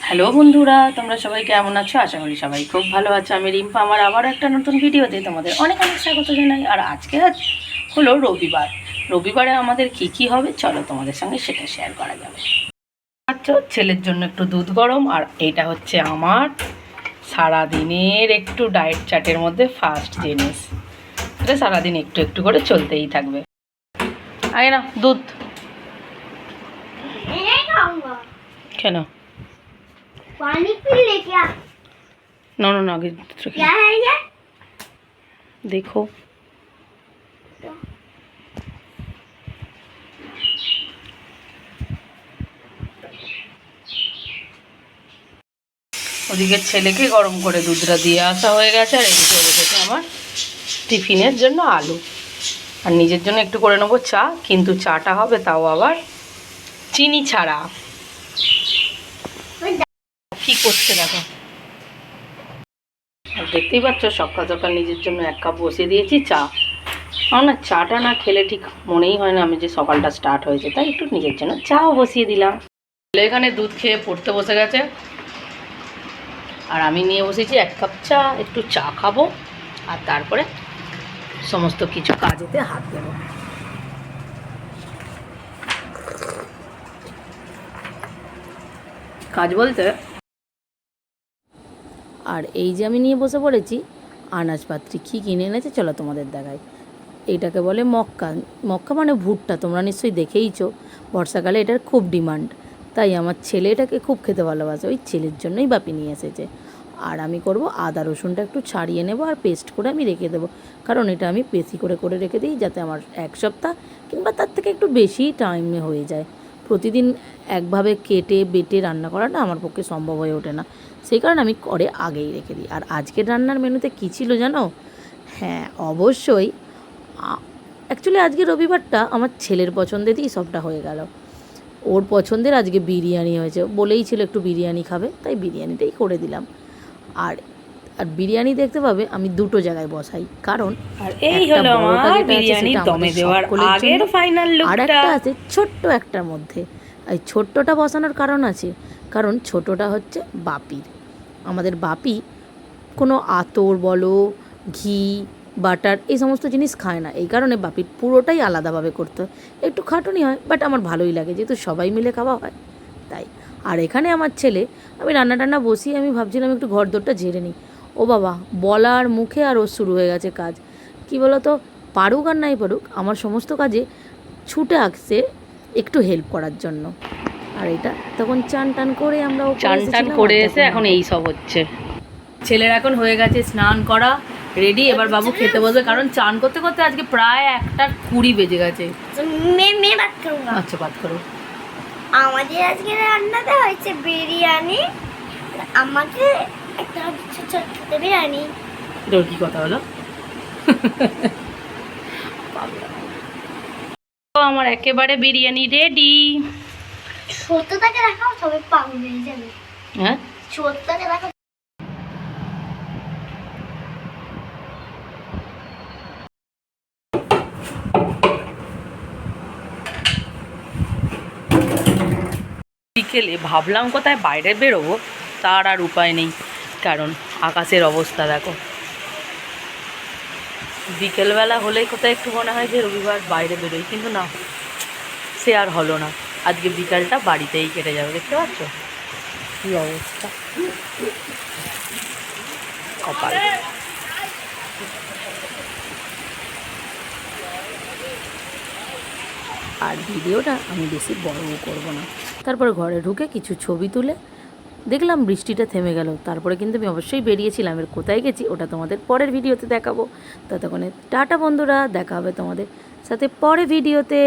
Hello বন্ধুরা, তোমরা সবাই কেমন আছো? আশা করি সবাই খুব ভালো আছো। আমি রিম্পা, আমার আবার একটা নতুন ভিডিওতে তোমাদের অনেক অনেক স্বাগত জানাই। আর আজকে হলো রবিবার। রবিবারে আমাদের কি হবে চলো তোমাদের সঙ্গে সেটা শেয়ার করা যাবে। আচ্ছা, ছেলের জন্য একটু দুধ গরম, আর এইটা হচ্ছে আমার সারাদিনের একটু ডায়েট চার্টের মধ্যে ফার্স্ট জিনিস। এটা সারাদিন একটু একটু করে চলতেই থাকবে। আগে না দুধ। কেন? पानी पी ले क्या? ना ना ना, आगे क्या है ये? देखो ওদিকে ছেলেকে গরম করে দুধটা দিয়ে আসা হয়ে গেছে, আর এদিকে রেখেছে আমার টিফিনের জন্য আলু, আর নিজের জন্য একটু করে নেবো চা, কিন্তু চাটা হবে তাও আবার চিনি ছাড়া। কি করছে দেখো, আর দেখতেই পাচ্ছ সকাল সকাল নিজের জন্য 1 কাপ বসিয়ে দিয়েছি চা। আমার না চাটা না খেলে ঠিক মনেই হয় না আমি যে সকালটা স্টার্ট হয়েছে, তাই একটু নিজের জন্য চাও বসিয়ে দিলাম। এখানে দুধ খেয়ে পড়তে বসে গেছে, আর আমি নিয়ে বসেছি 1 কাপ চা। একটু চা খাবো, আর তারপরে সমস্ত কিছু কাজেতে হাত দেবো। কাজ বলতে, আর এই যে আমি নিয়ে বসে পড়েছি আনাজপাত্রী। কী কিনে এনেছে চলো তোমাদের দেখাই। এইটাকে বলে মক্কা। মক্কা মানে ভুট্টা, তোমরা নিশ্চয়ই দেখেইছো। বর্ষাকালে এটার খুব ডিমান্ড, তাই আমার ছেলে এটাকে খুব খেতে ভালোবাসে। ওই ছেলের জন্যই বাপি নিয়ে এসেছে। আর আমি করব আদা রসুনটা একটু ছাড়িয়ে নেব, আর পেস্ট করে আমি রেখে দেবো, কারণ এটা আমি পেশি করে করে রেখে দিই, যাতে আমার 1 সপ্তাহ কিংবা তার থেকে একটু বেশি টাইমে হয়ে যায়। প্রতিদিন একভাবে কেটে বেটে রান্না করাটা আমার পক্ষে সম্ভব হয়ে ওঠে না, সেই কারণে আমি করে আগেই রেখে দিই। আর আজকের রান্নার মেনুতে কী ছিল জানো? হ্যাঁ, অবশ্যই অ্যাকচুয়ালি আজকে রবিবারটা আমার ছেলের পছন্দেতেই সবটা হয়ে গেল। ওর পছন্দের আজকে বিরিয়ানি হয়েছে, বলেই ছিল একটু বিরিয়ানি খাবে, তাই বিরিয়ানিটাই করে দিলাম। আর আর বিরিয়ানি দেখতে পাবে আমি 2টো জায়গায় বসাই, কারণ আর এই হলো আমার বিরিয়ানি দমে দেওয়ার আগের ফাইনাল লুকটা। আর একটা আছে ছোট্ট একটার মধ্যে। এই ছোট্টটা বসানোর কারণ আছে, কারণ ছোটটা হচ্ছে বাপির। আমাদের বাপি কোনো আতর বলো, ঘি, বাটার এই সমস্ত জিনিস খায় না, এই কারণে বাপির পুরোটাই আলাদাভাবে করতে হয়। একটু খাটুনি হয়, বাট আমার ভালোই লাগে, যেহেতু সবাই মিলে খাওয়া হয় তাই। আর এখানে আমার ছেলে, আমি রান্না টান্না বসিয়ে আমি ভাবছিলাম একটু ঘর দোরটা ঝেড়ে নিই। ও বাবা, বলার মুখে আর ওর শুরু হয়ে গেছে কাজ। কি বলো তো, পারুক আর নাই পারুক, আমার সমস্ত কাজে ছুটে আসছে একটু হেল্প করার জন্য। আর এটা তখন চান টান করে আমরা চান টান করে এসে এখন এই সব হচ্ছে। ছেলের এখন হয়ে গেছে স্নান করা রেডি, এবার বাবু খেতে বসবে, কারণ চান করতে করতে আজকে প্রায় 1:20 বেজে গেছে। मैं बात करूंगा। আচ্ছা, বাদ করো। আমাদের আজকে রান্নাতে হয়েছে বিরিয়ানি। আমাকে একটা ছোট ছোট বিরিয়ানি। তোর কি কথা হলো? আমার একেবারে বিরিয়ানি রেডি। ছোটটাকে দেখাও, সবাই পাগল হয়ে যাবে। হ্যাঁ, ছোটটাকে দেখাও। বিকেলে ভাবলাম কোথায় বাইরে বেরোবো, তার আর উপায় নেই, কারণ আকাশের অবস্থা দেখো। বিকেলবেলা হলেই কোথায় একটু মনে হয় যে রবিবার বাইরে বেরোই, কিন্তু না, সে আর হলো না। আজকে বিকালটা বাড়িতেই কেটে যাবে। দেখতে পাচ্ছ কী অবস্থা, কপাল। আর ভিডিওটা আমি বেশি বড়ও করব না। তারপরে ঘরে ঢুকে কিছু ছবি তুলে দেখলাম বৃষ্টিটা থেমে গেল। তারপরে কিন্তু আমি অবশ্যই বেরিয়েছিলাম, এর কোথায় গেছি ওটা তোমাদের পরের ভিডিওতে দেখাবো। ততক্ষণে টাটা বন্ধুরা, দেখা হবে তোমাদের সাথে পরের ভিডিওতে।